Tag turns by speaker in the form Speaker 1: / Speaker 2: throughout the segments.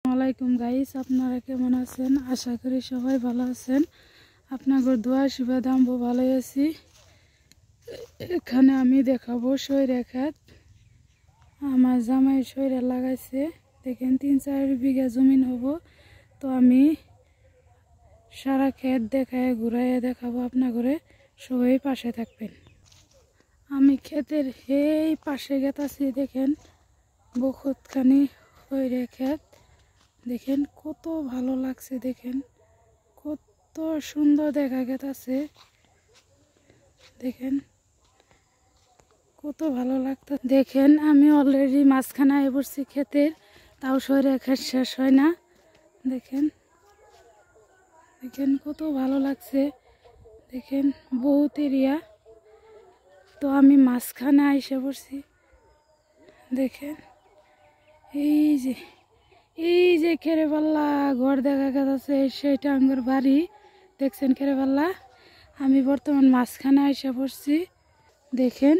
Speaker 1: আসসালামাইকুম গাইস, আপনারা কেমন আছেন? আশা করি সবাই ভালো আছেন। আপনাদের দোয়া আশীর্বাদ আমরাও ভালো আছি। এখানে আমি দেখাবো সয়রা ক্ষেত। আমার জামাই সয়রা লাগাইছে, দেখেন 3-4 বিঘা জমিন হব। তো আমি সারা ক্ষেত দেখায় ঘুরাইয়া দেখাবো আপনাদের, সবাই পাশে থাকবেন। আমি ক্ষেতের এই পাশে গেতাছি, দেখেন বহুতখানি সয়রা ক্ষেত। দেখেন কত ভালো লাগছে, দেখেন কত সুন্দর দেখা গেছে। দেখেন কত ভালো লাগতো। দেখেন আমি অলরেডি মাঝখানে আয় পড়ছি ক্ষেতের, তাও সয়রা ক্ষেত শেষ হয় না। দেখেন দেখেন কত ভালো লাগছে। দেখেন বহুত এরিয়া, তো আমি মাঝখানে আইসে পড়ছি। দেখেন এই যে খেরেপাল্লা ঘর দেখা গেছে, সেইটা আমার বাড়ি। দেখছেন খেরেপাল্লা, আমি বর্তমান মাঝখানে আইসা পড়ছি। দেখেন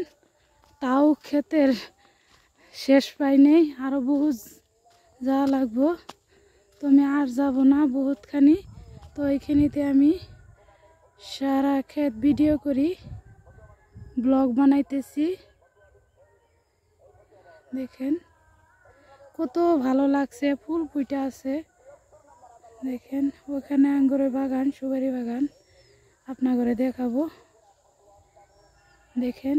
Speaker 1: তাও ক্ষেতের শেষ পাই নেই, আরও বহুত যাওয়া লাগবো। তো আমি আর যাব না বহুতখানি। তো এইখানিতে আমি সারা ক্ষেত ভিডিও করি, ব্লগ বানাইতেছি। দেখেন কত ভালো লাগছে, ফুল ফুটে আছে। দেখেন ওখানে আঙ্গুরের বাগান, সুপারি বাগান আপনাদের দেখাবো। দেখেন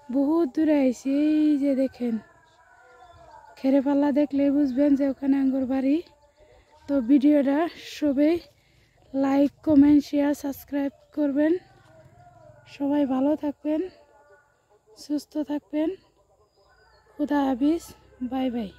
Speaker 1: বহুত দূরে আইছি, এই যে দেখেন খেরেপাল্লা দেখলেই বুঝবেন যে ওখানে আঙ্গুর বাড়ি। তো ভিডিওটা সবাই লাইক, কমেন্ট, শেয়ার, সাবস্ক্রাইব করবেন। সবাই ভালো থাকবেন, সুস্থ থাকবেন। খুদা হাফিজ, বাই বাই।